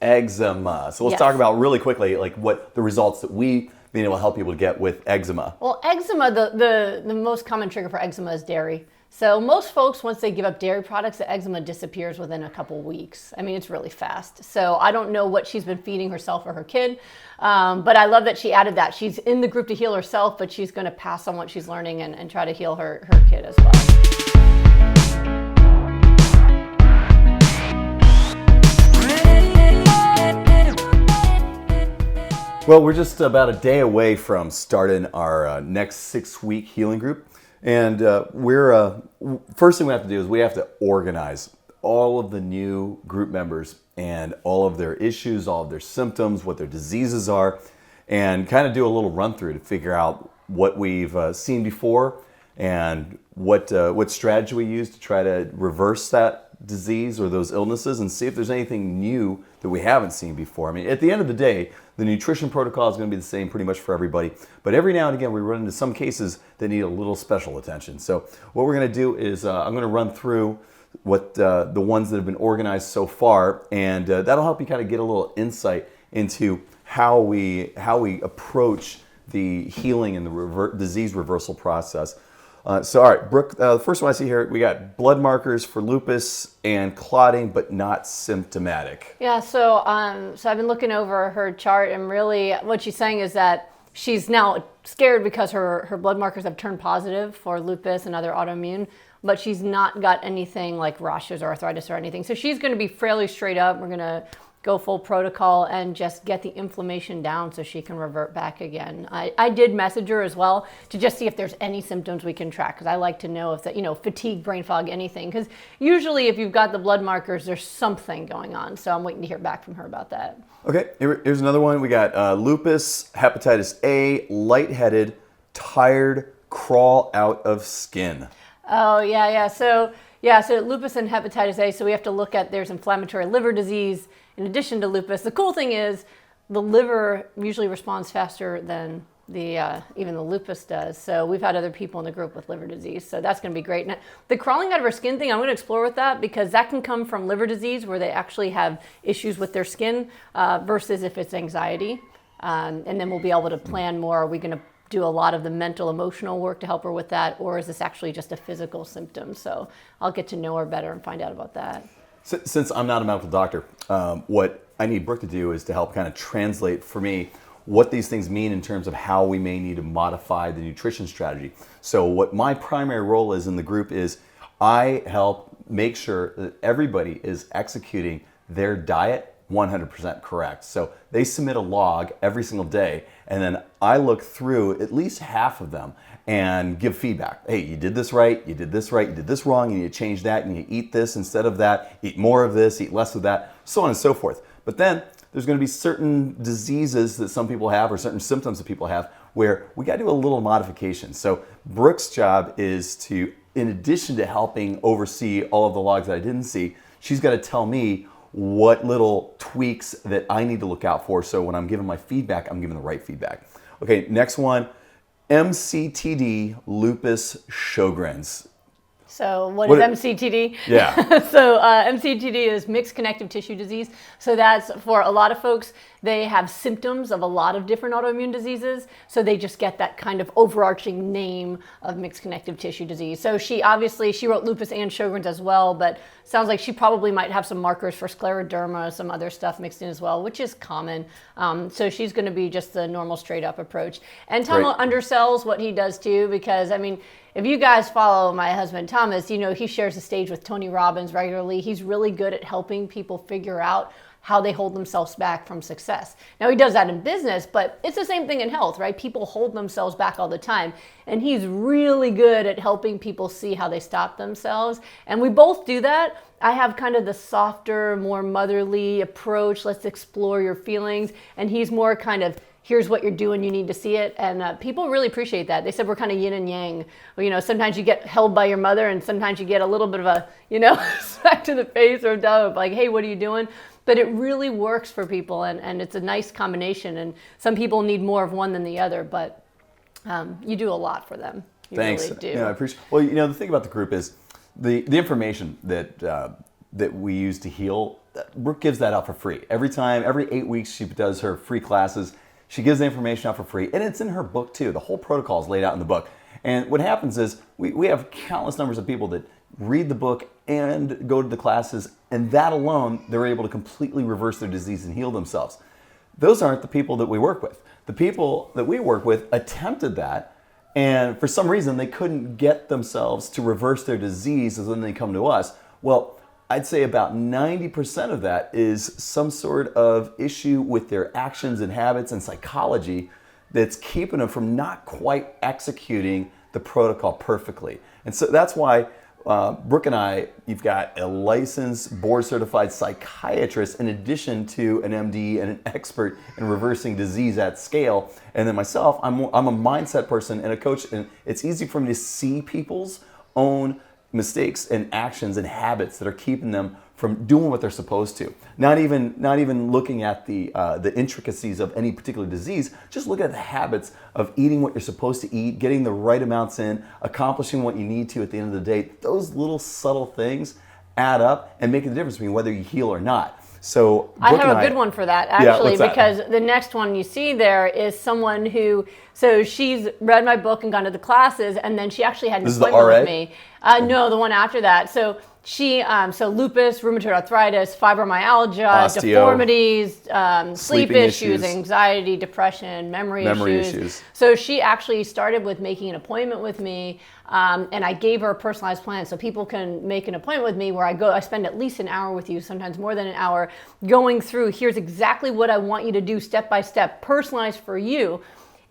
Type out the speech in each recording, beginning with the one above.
eczema. So let's talk about really quickly, like what the results that we've been able to help people get with eczema. Well, eczema, the most common trigger for eczema is dairy. So most folks, once they give up dairy products, the eczema disappears within a couple weeks. I mean, it's really fast. So I don't know what she's been feeding herself or her kid, but I love that she added that. She's in the group to heal herself, but she's going to pass on what she's learning and try to heal her kid as well. Well, we're just about a day away from starting our next 6-week healing group. And first thing we have to do is we have to organize all of the new group members and all of their issues, all of their symptoms, what their diseases are, and kind of do a little run through to figure out what we've seen before and what strategy we use to try to reverse that disease or those illnesses and see if there's anything new that we haven't seen before. I mean, at the end of the day, the nutrition protocol is going to be the same pretty much for everybody, but every now and again we run into some cases that need a little special attention. So what we're going to do is I'm going to run through what the ones that have been organized so far, and that'll help you kind of get a little insight into how we approach the healing and the disease reversal process. So, all right, Brooke, the first one I see here, we got blood markers for lupus and clotting, but not symptomatic. Yeah, so I've been looking over her chart, and really what she's saying is that she's now scared because her blood markers have turned positive for lupus and other autoimmune, but she's not got anything like rashes or arthritis or anything. So she's going to be fairly straight up. We're going to go full protocol and just get the inflammation down so she can revert back again. I did message her as well to just see if there's any symptoms we can track, because I like to know if that, fatigue, brain fog, anything, because usually if you've got the blood markers, there's something going on. So I'm waiting to hear back from her about that. Okay, here's another one. We got lupus, hepatitis A, lightheaded, tired, crawl out of skin. Oh, yeah. So lupus and hepatitis A, so we have to look at there's inflammatory liver disease in addition to lupus. The cool thing is the liver usually responds faster than even the lupus does. So we've had other people in the group with liver disease, so that's going to be great. Now, the crawling out of our skin thing, I'm going to explore with that, because that can come from liver disease where they actually have issues with their skin versus if it's anxiety. And then we'll be able to plan more. Are we going to do a lot of the mental, emotional work to help her with that, or is this actually just a physical symptom? So I'll get to know her better and find out about that. Since I'm not a medical doctor, what I need Brooke to do is to help kind of translate for me what these things mean in terms of how we may need to modify the nutrition strategy. So what my primary role is in the group is I help make sure that everybody is executing their diet 100% correct. So they submit a log every single day, and then I look through at least half of them and give feedback. Hey, you did this right, you did this right, you did this wrong, you need to change that, you need to eat this instead of that, eat more of this, eat less of that, so on and so forth. But then there's going to be certain diseases that some people have or certain symptoms that people have where we got to do a little modification. So Brooke's job is to, in addition to helping oversee all of the logs that I didn't see, she's got to tell me what little tweaks that I need to look out for, so when I'm giving my feedback, I'm giving the right feedback. Okay, next one, MCTD, lupus, Sjogren's. So what is MCTD? Yeah. So MCTD is mixed connective tissue disease. So that's for a lot of folks, they have symptoms of a lot of different autoimmune diseases. So they just get that kind of overarching name of mixed connective tissue disease. So she wrote lupus and Sjogren's as well, but sounds like she probably might have some markers for scleroderma, some other stuff mixed in as well, which is common. So she's going to be just the normal straight up approach. And Tom undersells what he does too, because I mean, if you guys follow my husband Thomas, he shares the stage with Tony Robbins regularly. He's really good at helping people figure out how they hold themselves back from success. Now he does that in business, but it's the same thing in health, right? People hold themselves back all the time. And he's really good at helping people see how they stop themselves. And we both do that. I have kind of the softer, more motherly approach. Let's explore your feelings. And he's more kind of, here's what you're doing, you need to see it. And people really appreciate that. They said we're kind of yin and yang. Sometimes you get held by your mother, and sometimes you get a little bit of a, smack to the face or dove, like, hey, what are you doing? But it really works for people, and it's a nice combination. And some people need more of one than the other, but you do a lot for them. Thanks. Really do. Yeah, I appreciate. Well, the thing about the group is the information that we use to heal Brooke gives that out for free. Every 8 weeks, she does her free classes. She gives the information out for free, and it's in her book too. The whole protocol is laid out in the book. And what happens is we have countless numbers of people that read the book and go to the classes, and that alone, they're able to completely reverse their disease and heal themselves. Those aren't the people that we work with. The people that we work with attempted that, and for some reason they couldn't get themselves to reverse their disease, and then they come to us. Well, I'd say about 90% of that is some sort of issue with their actions and habits and psychology that's keeping them from not quite executing the protocol perfectly. And so that's why Brooke and I, you've got a licensed, board-certified psychiatrist in addition to an MD and an expert in reversing disease at scale. And then myself, I'm a mindset person and a coach, and it's easy for me to see people's own mistakes and actions and habits that are keeping them from doing what they're supposed to. Not even looking at the intricacies of any particular disease, just look at the habits of eating what you're supposed to eat, getting the right amounts in, accomplishing what you need to at the end of the day. Those little subtle things add up and make the difference between whether you heal or not. So I have a good one for that, actually, because the next one you see there is someone who, so she's read my book and gone to the classes, and then she actually had an appointment with me. No, the one after that. So she, lupus, rheumatoid arthritis, fibromyalgia, osteo, deformities, sleep issues, anxiety, depression, memory issues. So she actually started with making an appointment with me, and I gave her a personalized plan. So people can make an appointment with me where I spend at least an hour with you, sometimes more than an hour, going through, here's exactly what I want you to do step by step, personalized for you.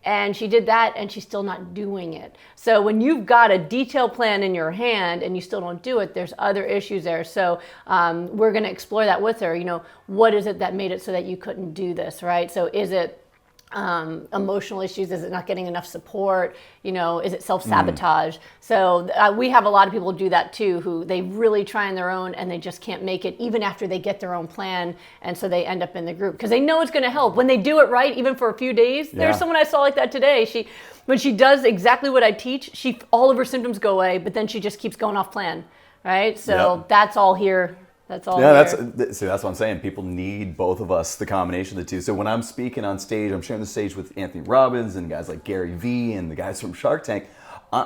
And she did that, and she's still not doing it. So when you've got a detailed plan in your hand and you still don't do it, there's other issues there. So we're going to explore that with her. What is it that made it so that you couldn't do this, right? So is it emotional issues? Is it not getting enough support? Is it self-sabotage? So we have a lot of people do that too, who they really try on their own and they just can't make it even after they get their own plan. And so they end up in the group because they know it's going to help. When they do it right, even for a few days, there's someone I saw like that today. When she does exactly what I teach, all of her symptoms go away, but then she just keeps going off plan, right? So that's all here. That's all. Yeah, that's what I'm saying. People need both of us, the combination of the two. So when I'm speaking on stage, I'm sharing the stage with Anthony Robbins and guys like Gary Vee and the guys from Shark Tank.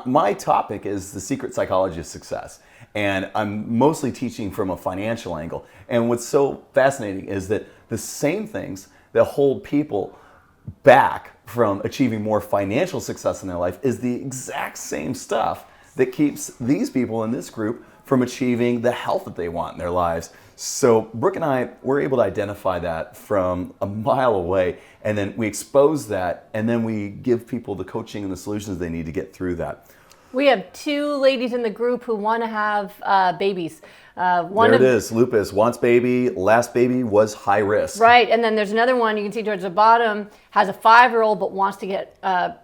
My topic is the secret psychology of success. And I'm mostly teaching from a financial angle. And what's so fascinating is that the same things that hold people back from achieving more financial success in their life is the exact same stuff that keeps these people in this group from achieving the health that they want in their lives. So Brooke and I were able to identify that from a mile away, and then we expose that, and then we give people the coaching and the solutions they need to get through that. We have 2 ladies in the group who want to have babies. There it is. Lupus wants baby. Last baby was high risk. Right. And then there's another one you can see towards the bottom, has a 5-year-old but wants to get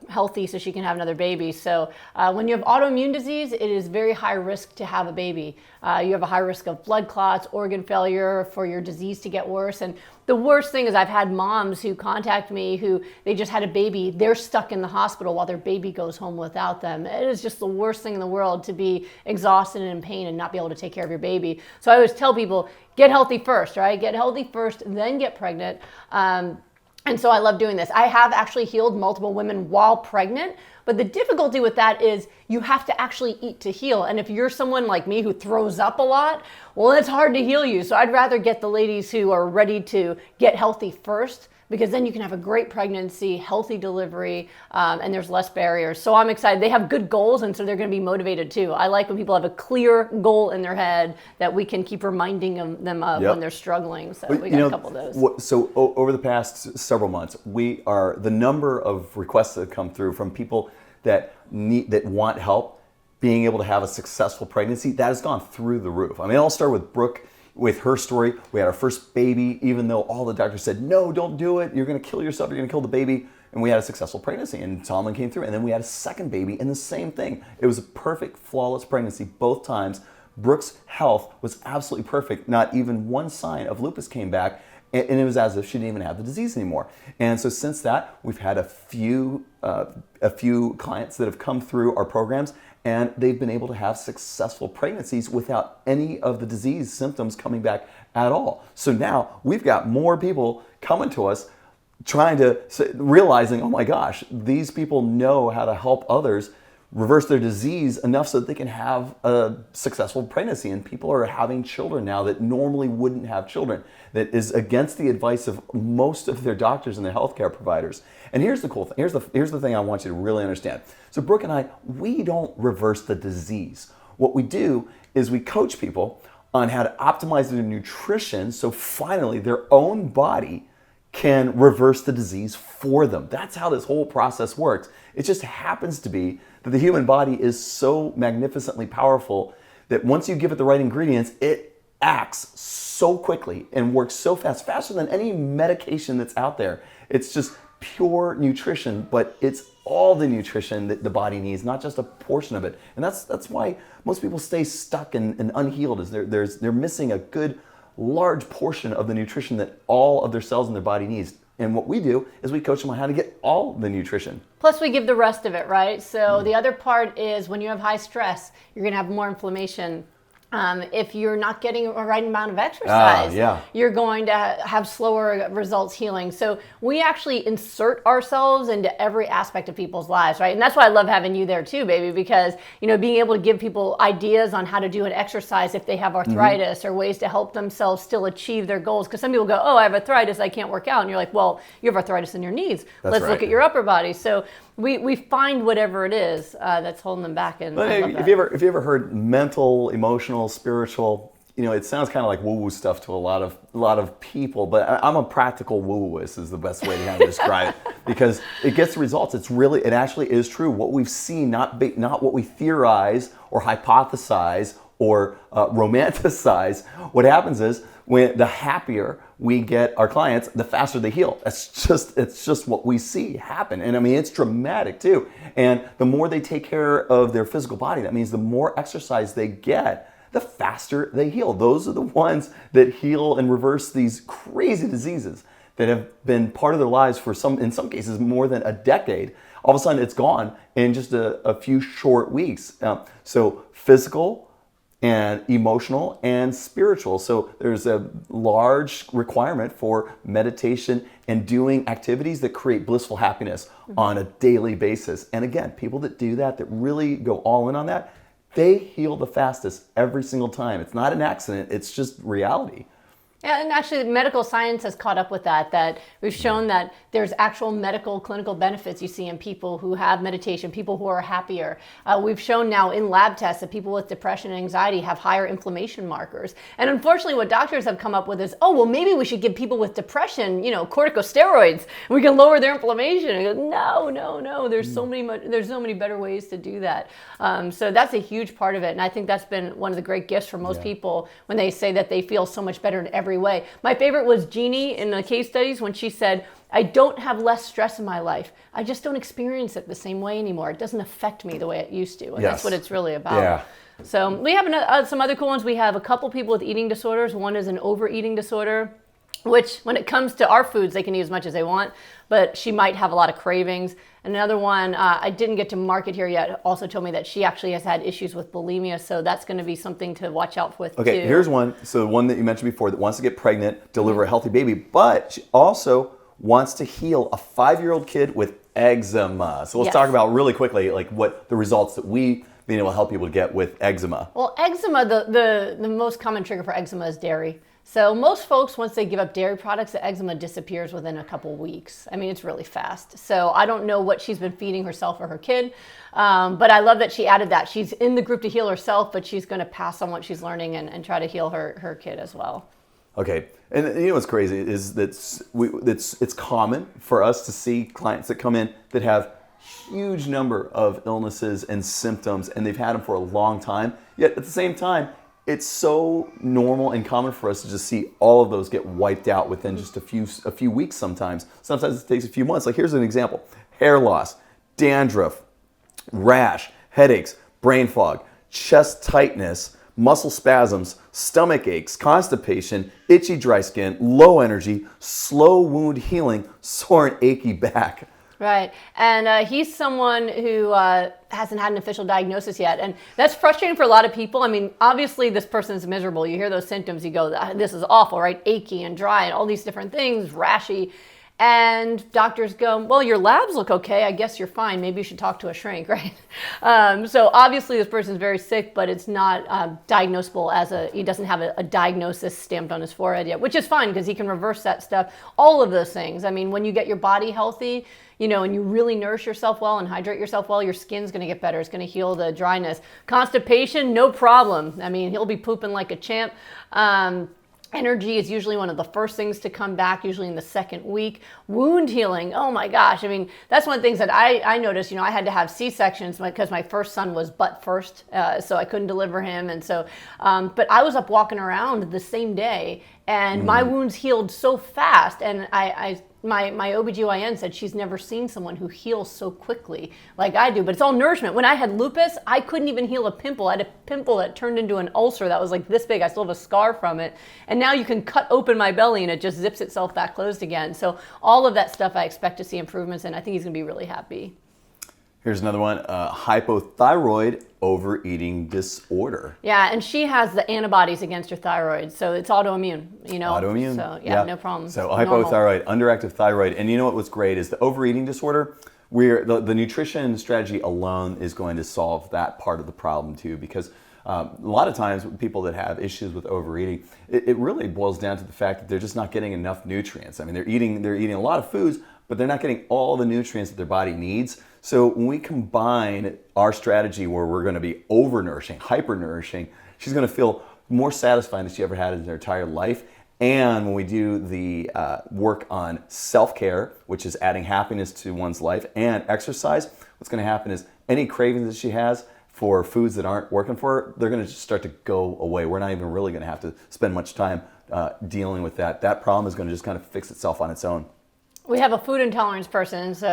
healthy so she can have another baby. So when you have autoimmune disease, it is very high risk to have a baby. You have a high risk of blood clots, organ failure, for your disease to get worse. And the worst thing is I've had moms who contact me who they just had a baby. They're stuck in the hospital while their baby goes home without them. It is just the worst thing in the world to be exhausted and in pain and not be able to take care of your baby. So I always tell people, get healthy first, right? Get healthy first, then get pregnant. And so I love doing this. I have actually healed multiple women while pregnant, but the difficulty with that is you have to actually eat to heal. And if you're someone like me who throws up a lot, well, it's hard to heal you. So I'd rather get the ladies who are ready to get healthy first, because then you can have a great pregnancy, healthy delivery, and there's less barriers. So I'm excited. They have good goals, and so they're going to be motivated too. I like when people have a clear goal in their head that we can keep reminding them of when they're struggling. So we got a couple of those. So over the past several months, the number of requests that have come through from people that want help being able to have a successful pregnancy, that has gone through the roof. I mean, I'll start with Brooke. With her story, we had our first baby, even though all the doctors said, no, don't do it. You're going to kill yourself. You're going to kill the baby. And we had a successful pregnancy, and Solomon came through. And then we had a second baby, and the same thing. It was a perfect, flawless pregnancy both times. Brooke's health was absolutely perfect. Not even one sign of lupus came back, and it was as if she didn't even have the disease anymore. And so since that, we've had a few clients that have come through our programs, and they've been able to have successful pregnancies without any of the disease symptoms coming back at all. So now we've got more people coming to us realizing, oh my gosh, these people know how to help others reverse their disease enough so that they can have a successful pregnancy. And people are having children now that normally wouldn't have children. That is against the advice of most of their doctors and their healthcare providers. And here's the cool thing. Here's the thing I want you to really understand. So Brooke and I, we don't reverse the disease. What we do is we coach people on how to optimize their nutrition so finally their own body can reverse the disease for them. That's how this whole process works. It just happens to be that the human body is so magnificently powerful that once you give it the right ingredients, it acts so quickly and works so fast, faster than any medication that's out there. It's just pure nutrition, but it's all the nutrition that the body needs, not just a portion of it. And that's why most people stay stuck and unhealed, is they're missing a good large portion of the nutrition that all of their cells in their body needs. And what we do is we coach them on how to get all the nutrition. Plus we give the rest of it, right? So the other part is when you have high stress, you're going to have more inflammation. If you're not getting a right amount of exercise, you're going to have slower results healing. So we actually insert ourselves into every aspect of people's lives, right? And that's why I love having you there too, baby, because, you know, being able to give people ideas on how to do an exercise if they have arthritis or ways to help themselves still achieve their goals. Because some people go, oh, I have arthritis, I can't work out. And you're like, well, you have arthritis in your knees. Let's look at your upper body. So we find whatever it is that's holding them back. And if you ever heard mental, emotional, spiritual, you know, it sounds kind of like woo-woo stuff to a lot of people, but I'm a practical woo-wooist is the best way to kind of describe it, because it gets the results. It actually is true. What we've seen, not what we theorize or hypothesize or romanticize. What happens is when the happier we get our clients, the faster they heal. It's just what we see happen. And I mean, it's dramatic too. And the more they take care of their physical body, that means the more exercise they get, the faster they heal. Those are the ones that heal and reverse these crazy diseases that have been part of their lives for in some cases, more than a decade. All of a sudden it's gone in just a few short weeks. So physical and emotional and spiritual. So there's a large requirement for meditation and doing activities that create blissful happiness on a daily basis. And again, people that do that really go all in on that, they heal the fastest every single time. It's not an accident, it's just reality. Yeah, and actually medical science has caught up with that we've shown that there's actual medical clinical benefits you see in people who have meditation, people who are happier. We've shown now in lab tests that people with depression and anxiety have higher inflammation markers. And unfortunately what doctors have come up with is, oh, well, maybe we should give people with depression, you know, corticosteroids. We can lower their inflammation. And go, no, there's so many better ways to do that. So that's a huge part of it. And I think that's been one of the great gifts for most people when they say that they feel so much better in every way. My favorite was Jeannie in the case studies when she said, I don't have less stress in my life. I just don't experience it the same way anymore. It doesn't affect me the way it used to. And that's what it's really about. Yeah. So we have some other cool ones. We have a couple people with eating disorders. One is an overeating disorder, which when it comes to our foods, they can eat as much as they want, but she might have a lot of cravings. Another one, I didn't get to market here yet, also told me that she actually has had issues with bulimia, so that's going to be something to watch out with too. Okay, here's one. So one that you mentioned before that wants to get pregnant, deliver a healthy baby, but she also wants to heal a 5-year-old kid with eczema. So let's talk about really quickly like what the results that we've been able to help people get with eczema. Well, eczema, the most common trigger for eczema is dairy. So most folks, once they give up dairy products, the eczema disappears within a couple weeks. I mean, it's really fast. So I don't know what she's been feeding herself or her kid, but I love that she added that. She's in the group to heal herself, but she's going to pass on what she's learning and try to heal her kid as well. Okay, and you know what's crazy is that it's common for us to see clients that come in that have huge number of illnesses and symptoms, and they've had them for a long time, yet at the same time, it's so normal and common for us to just see all of those get wiped out within just a few weeks sometimes. Sometimes it takes a few months. Like here's an example. Hair loss, dandruff, rash, headaches, brain fog, chest tightness, muscle spasms, stomach aches, constipation, itchy dry skin, low energy, slow wound healing, sore and achy back. Right. And he's someone who hasn't had an official diagnosis yet. And that's frustrating for a lot of people. I mean, obviously, this person's miserable. You hear those symptoms, you go, this is awful, right? Achy and dry and all these different things, rashy. And doctors go, well, your labs look okay. I guess you're fine. Maybe you should talk to a shrink, right? So obviously this person's very sick, but it's not diagnosable he doesn't have a diagnosis stamped on his forehead yet, which is fine because he can reverse that stuff. All of those things. I mean, when you get your body healthy, and you really nourish yourself well and hydrate yourself well, your skin's going to get better. It's going to heal the dryness. Constipation, no problem. I mean, he'll be pooping like a champ. Energy is usually one of the first things to come back, usually in the second week. Wound healing, oh my gosh. I mean, that's one of the things that I noticed. I had to have C-sections because my first son was butt first, so I couldn't deliver him. And so, but I was up walking around the same day, and my wounds healed so fast. And my OBGYN said she's never seen someone who heals so quickly like I do, but it's all nourishment. When I had lupus, I couldn't even heal a pimple. I had a pimple that turned into an ulcer that was like this big. I still have a scar from it. And now you can cut open my belly and it just zips itself back closed again. So all of that stuff I expect to see improvements in. I think he's gonna be really happy. Here's another one, hypothyroid overeating disorder. Yeah, and she has the antibodies against her thyroid, so it's autoimmune, Autoimmune? So yeah. No problem. So hypothyroid, underactive thyroid, and what's great is the overeating disorder, the nutrition strategy alone is going to solve that part of the problem too, because a lot of times people that have issues with overeating, it really boils down to the fact that they're just not getting enough nutrients. I mean, they're eating a lot of foods, but they're not getting all the nutrients that their body needs. So when we combine our strategy where we're going to be over-nourishing, hyper-nourishing, she's going to feel more satisfied than she ever had in her entire life. And when we do the work on self-care, which is adding happiness to one's life, and exercise, what's going to happen is any cravings that she has for foods that aren't working for her, they're going to just start to go away. We're not even really going to have to spend much time dealing with that. That problem is going to just kind of fix itself on its own. We have a food intolerance person, so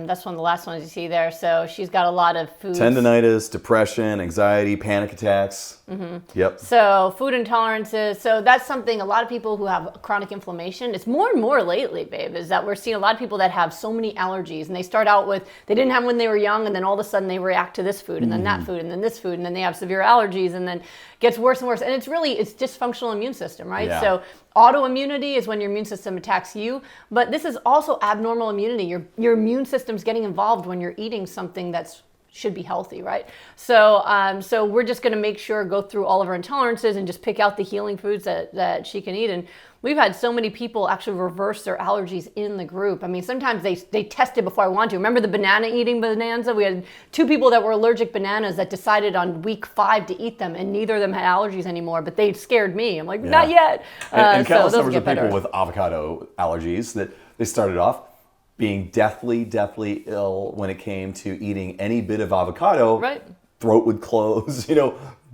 that's one of the last ones you see there. So she's got a lot of foods. Tendinitis, depression, anxiety, panic attacks. Mm-hmm. Yep. So food intolerances. So that's something a lot of people who have chronic inflammation, it's more and more lately, babe, is that we're seeing a lot of people that have so many allergies. And they start out with, they didn't have when they were young, and then all of a sudden they react to this food, and then that food, and then this food, and then they have severe allergies, and then it gets worse and worse. And it's dysfunctional immune system, right? Yeah. So autoimmunity is when your immune system attacks you, but this is also abnormal immunity. Your immune system's getting involved when you're eating something that's should be healthy, right? So so we're just gonna make sure, go through all of her intolerances and just pick out the healing foods that she can eat. And we've had so many people actually reverse their allergies in the group. I mean, sometimes they test it before I want to. Remember the banana eating bonanza? We had 2 people that were allergic bananas that decided on week 5 to eat them, and neither of them had allergies anymore, but they scared me. I'm like, not yet. And countless so numbers of people with avocado allergies that they started off being deathly ill when it came to eating any bit of avocado. Right. Throat would close,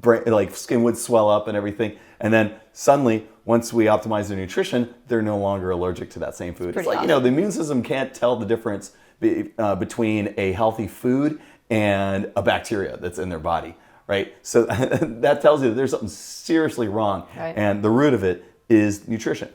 like skin would swell up and everything. And then suddenly, once we optimize their nutrition, they're no longer allergic to that same food. It's like, awesome. the immune system can't tell the difference between a healthy food and a bacteria that's in their body, right? So that tells you that there's something seriously wrong. Right. And the root of it is nutrition.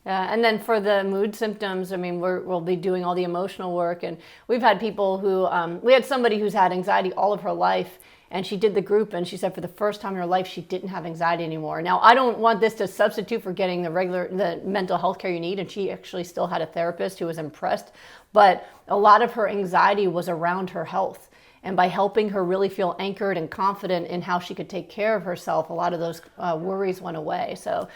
And then for the mood symptoms, I mean, we'll be doing all the emotional work. And we've had people who, we had somebody who's had anxiety all of her life, and she did the group, and she said for the first time in her life, she didn't have anxiety anymore. Now, I don't want this to substitute for getting the mental health care you need, and she actually still had a therapist who was impressed. But a lot of her anxiety was around her health. And by helping her really feel anchored and confident in how she could take care of herself, a lot of those worries went away. So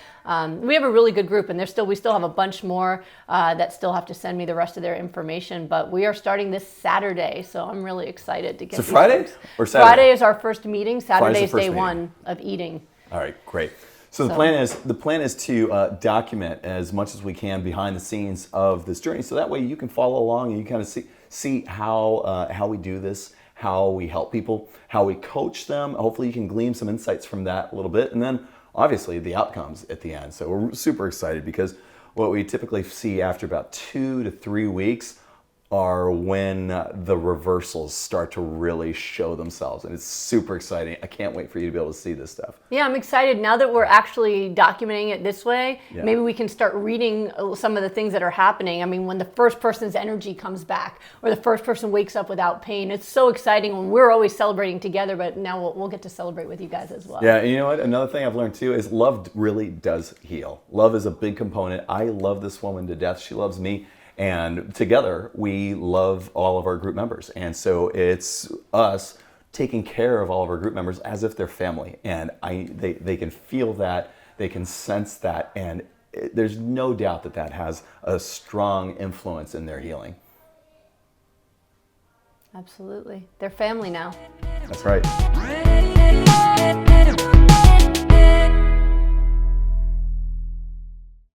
we have a really good group, and we still have a bunch more that still have to send me the rest of their information. But we are starting this Saturday, so I'm really excited to get. So Friday or Saturday? Friday is our first meeting. Saturday is day 1 of eating. All right, great. So the plan is to document as much as we can behind the scenes of this journey, so that way you can follow along and you kind of see how we do this, how we help people, how we coach them. Hopefully you can glean some insights from that a little bit, and then obviously the outcomes at the end. So we're super excited because what we typically see after about 2 to 3 weeks, are when the reversals start to really show themselves, and it's super exciting. I can't wait for you to be able to see this stuff. Yeah, I'm excited now that we're actually documenting it this way. Yeah. Maybe we can start reading some of the things that are happening. I mean, when the first person's energy comes back, or the first person wakes up without pain, it's so exciting when we're always celebrating together, but now we'll get to celebrate with you guys as well. Yeah, and you know what? Another thing I've learned too is love really does heal. Love is a big component. I love this woman to death. She loves me. And together, we love all of our group members. And so it's us taking care of all of our group members as if they're family. And they can feel that, they can sense that, and there's no doubt that that has a strong influence in their healing. Absolutely. They're family now. That's right.